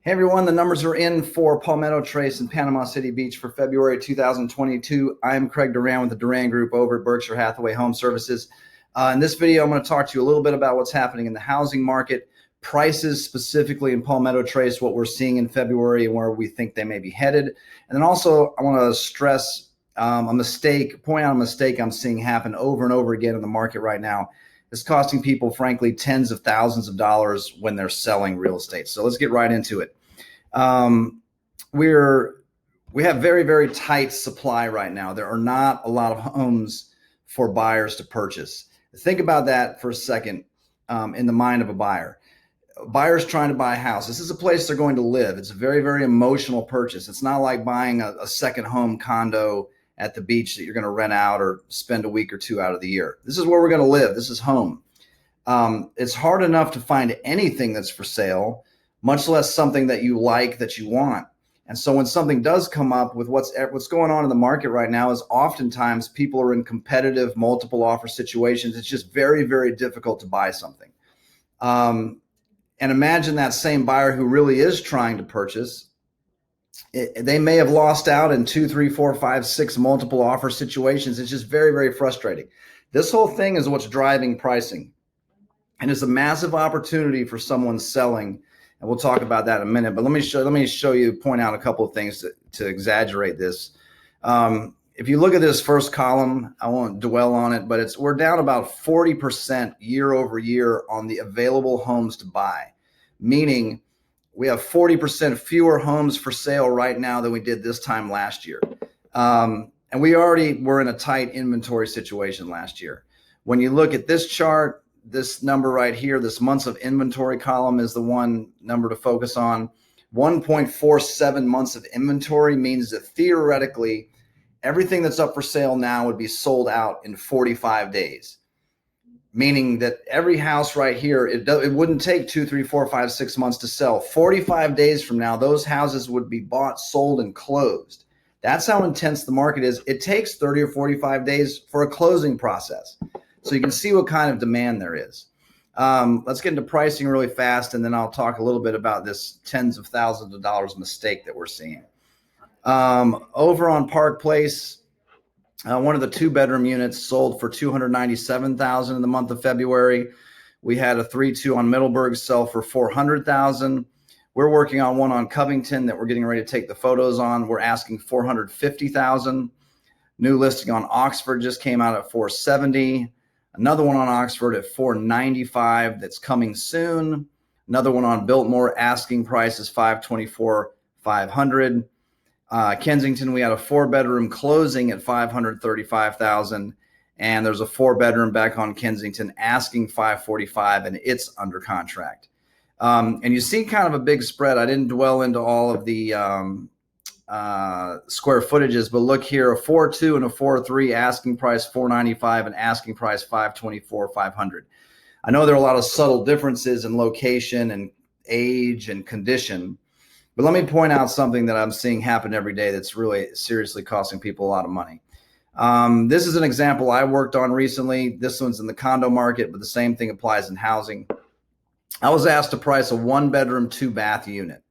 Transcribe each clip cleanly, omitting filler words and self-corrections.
Hey everyone, the numbers are in for Palmetto Trace in Panama City Beach for February 2022. I'm Craig Duran with the Duran Group over at Berkshire Hathaway HomeServices. In this video, I'm going to talk to you a little bit about what's happening in the housing market, prices specifically in Palmetto Trace, what we're seeing in February and where we think they may be headed. And then also I want to stress point out a mistake I'm seeing happen over and over again in the market right now. It's costing people, frankly, tens of thousands of dollars when they're selling real estate. So let's get right into it. We have very, very tight supply right now. There are not a lot of homes for buyers to purchase. Think about that for a second in the mind of a buyer. A buyer's trying to buy a house. This is a place they're going to live. It's a very, very emotional purchase. It's not like buying a second home condo at the beach that you're going to rent out or spend a week or two out of the year. This is where we're going to live. This is home. It's hard enough to find anything that's for sale, much less something that you like, that you want. And so when something does come up with what's going on in the market right now is oftentimes people are in competitive multiple offer situations. It's just very, very difficult to buy something. And imagine that same buyer who really is trying to purchase. They may have lost out in 2, 3, 4, 5, 6 multiple offer situations. It's just very, very frustrating. This whole thing is what's driving pricing. And it's a massive opportunity for someone selling. And we'll talk about that in a minute. But let me point out a couple of things to exaggerate this. If you look at this first column, I won't dwell on it, but we're down about 40% year over year on the available homes to buy, meaning we have 40% fewer homes for sale right now than we did this time last year. And we already were in a tight inventory situation last year. When you look at this chart, this number right here, this months of inventory column is the one number to focus on. 1.47 months of inventory means that theoretically, everything that's up for sale now would be sold out in 45 days. Meaning that every house right here, it wouldn't take 2, 3, 4, 5, 6 months to sell. 45 days from now, those houses would be bought, sold, and closed. That's how intense the market is. It takes 30 or 45 days for a closing process. So you can see what kind of demand there is. Let's get into pricing really fast, and then I'll talk a little bit about this tens of thousands of dollars mistake that we're seeing. Over on Park Place, one of the 2-bedroom units sold for $297,000 in the month of February. We had a 3-2 on Middleburg sell for $400,000. We're working on one on Covington that we're getting ready to take the photos on. We're asking $450,000. New listing on Oxford just came out at $470,000. Another one on Oxford at $495,000 that's coming soon. Another one on Biltmore, asking price is $524,500. Kensington, we had a 4-bedroom closing at $535,000, and there's a 4-bedroom back on Kensington asking $545,000, and it's under contract. And you see kind of a big spread. I didn't dwell into all of the square footages, but look here, a 4.2 and a 4.3 asking price $495 and asking price $524,500. I know there are a lot of subtle differences in location and age and condition. But let me point out something that I'm seeing happen every day that's really seriously costing people a lot of money. This is an example I worked on recently. This one's in the condo market, but the same thing applies in housing. I was asked to price a 1-bedroom, 2-bath unit.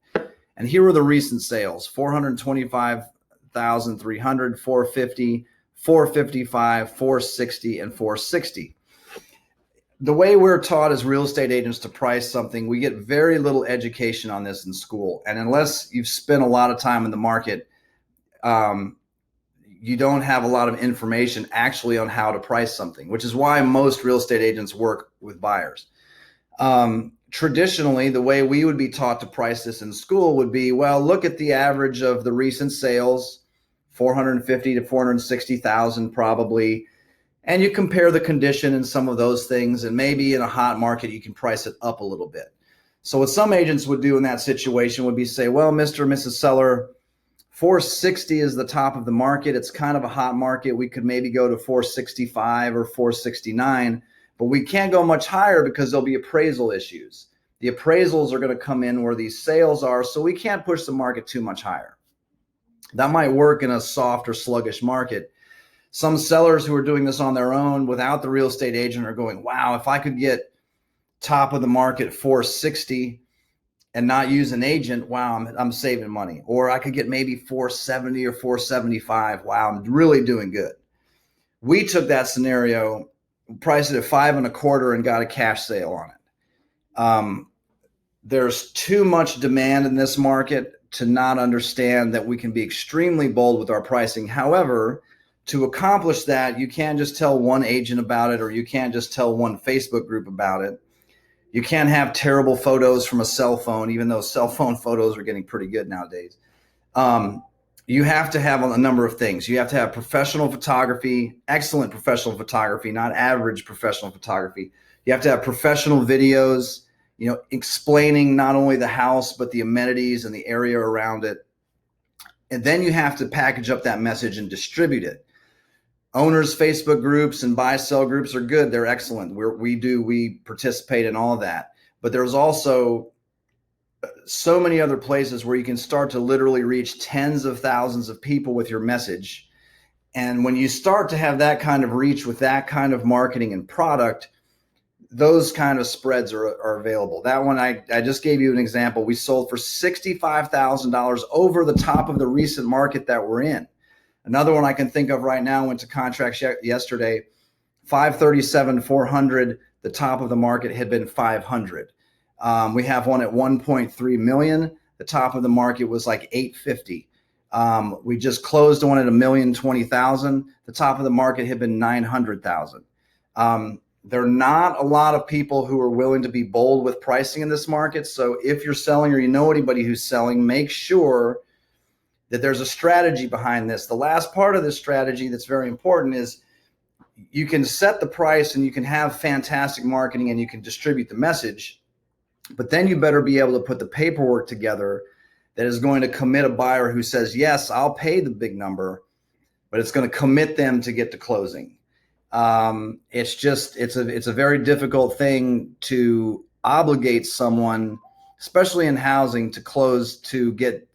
And here were the recent sales: $425,300, $450,000, $455,000, $460,000, and $460,000. The way we're taught as real estate agents to price something, we get very little education on this in school. And unless you've spent a lot of time in the market, you don't have a lot of information actually on how to price something, which is why most real estate agents work with buyers. Traditionally, the way we would be taught to price this in school would be, well, look at the average of the recent sales, $450,000 to $460,000 probably. And you compare the condition and some of those things, and maybe in a hot market, you can price it up a little bit. So what some agents would do in that situation would be say, well, Mr. or Mrs. Seller, $460 is the top of the market. It's kind of a hot market. We could maybe go to $465 or $469, but we can't go much higher because there'll be appraisal issues. The appraisals are going to come in where these sales are, so we can't push the market too much higher. That might work in a soft or sluggish market. Some sellers who are doing this on their own without the real estate agent are going, wow, if I could get top of the market $460, and not use an agent, wow, I'm saving money. Or I could get maybe 470 or 475. Wow, I'm really doing good. We took that scenario, priced it at 5.25 and got a cash sale on it. There's too much demand in this market to not understand that we can be extremely bold with our pricing. However, to accomplish that, you can't just tell one agent about it, or you can't just tell one Facebook group about it. You can't have terrible photos from a cell phone, even though cell phone photos are getting pretty good nowadays. You have to have a number of things. You have to have professional photography, excellent professional photography, not average professional photography. You have to have professional videos, explaining not only the house, but the amenities and the area around it. And then you have to package up that message and distribute it. Owners' Facebook groups and buy-sell groups are good. They're excellent. We participate in all that. But there's also so many other places where you can start to literally reach tens of thousands of people with your message. And when you start to have that kind of reach with that kind of marketing and product, those kind of spreads are available. That one, I just gave you an example. We sold for $65,000 over the top of the recent market that we're in. Another one I can think of right now went to contracts yesterday, 537, 400. The top of the market had been 500. We have one at 1.3 million. The top of the market was like 850. We just closed one at 1,020,000. The top of the market had been 900,000. There are not a lot of people who are willing to be bold with pricing in this market. So if you're selling or you know anybody who's selling, make sure that there's a strategy behind this. The last part of this strategy that's very important is you can set the price and you can have fantastic marketing and you can distribute the message, but then you better be able to put the paperwork together that is going to commit a buyer who says, yes, I'll pay the big number, but it's going to commit them to get to closing. It's a very difficult thing to obligate someone, especially in housing, to close, to get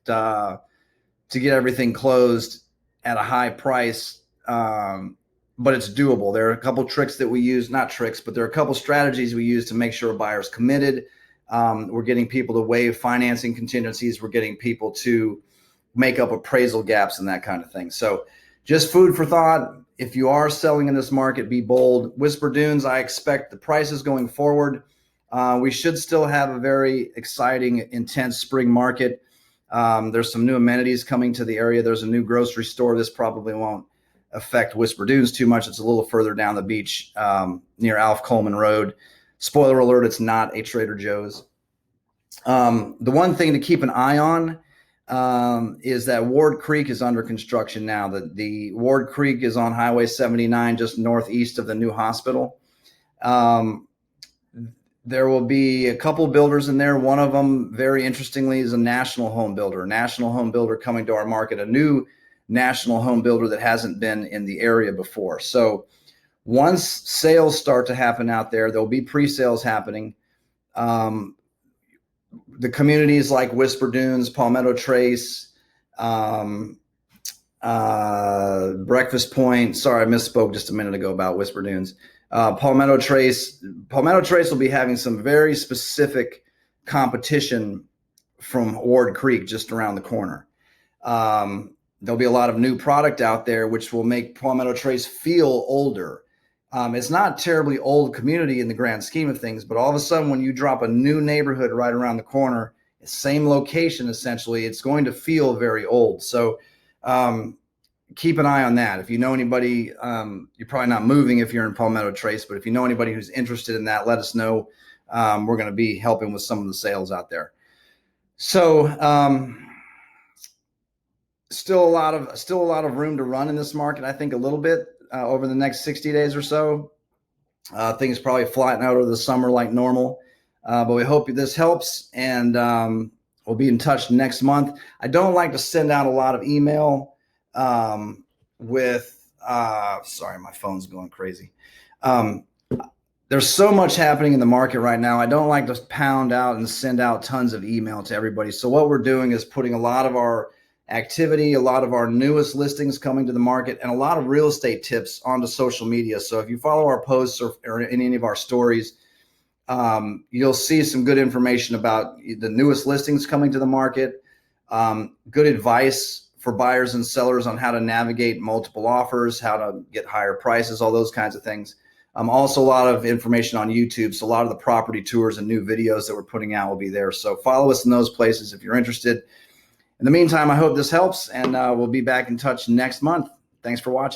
everything closed at a high price. But it's doable. There are a couple tricks that we use, not tricks, but there are a couple strategies we use to make sure a buyer's committed. We're getting people to waive financing contingencies. We're getting people to make up appraisal gaps and that kind of thing. So just food for thought. If you are selling in this market, be bold. Whisper Dunes, I expect the prices going forward. We should still have a very exciting, intense spring market. There's some new amenities coming to the area. There's a new grocery store. This probably won't affect Whisper Dunes too much. It's a little further down the beach near Alf Coleman Road. Spoiler alert, it's not a Trader Joe's. The one thing to keep an eye on is that Ward Creek is under construction now. The Ward Creek is on Highway 79, just northeast of the new hospital. There will be a couple builders in there. One of them, very interestingly, is a national home builder. A national home builder coming to our market, a new national home builder that hasn't been in the area before. So once sales start to happen out there, there'll be pre-sales happening. The communities like Whisper Dunes, Palmetto Trace, Breakfast Point. Sorry, I misspoke just a minute ago about Whisper Dunes. Palmetto Trace will be having some very specific competition from Ward Creek just around the corner. There'll be a lot of new product out there, which will make Palmetto Trace feel older. It's not a terribly old community in the grand scheme of things, but all of a sudden when you drop a new neighborhood right around the corner, same location, essentially, it's going to feel very old. So keep an eye on that. If you know anybody, you're probably not moving if you're in Palmetto Trace, but if you know anybody who's interested in that, let us know. We're going to be helping with some of the sales out there. So still a lot of room to run in this market. I think a little bit over the next 60 days or so. Things probably flatten out over the summer like normal. But we hope this helps, and we'll be in touch next month. I don't like to send out a lot of email sorry, my phone's going crazy. There's so much happening in the market right now. I don't like to pound out and send out tons of email to everybody. So what we're doing is putting a lot of our activity, a lot of our newest listings coming to the market, and a lot of real estate tips onto social media. So if you follow our posts or in any of our stories, You'll see some good information about the newest listings coming to the market, good advice for buyers and sellers on how to navigate multiple offers, how to get higher prices, all those kinds of things. Also a lot of information on YouTube. So a lot of the property tours and new videos that we're putting out will be there. So follow us in those places if you're interested. In the meantime, I hope this helps, and we'll be back in touch next month. Thanks for watching.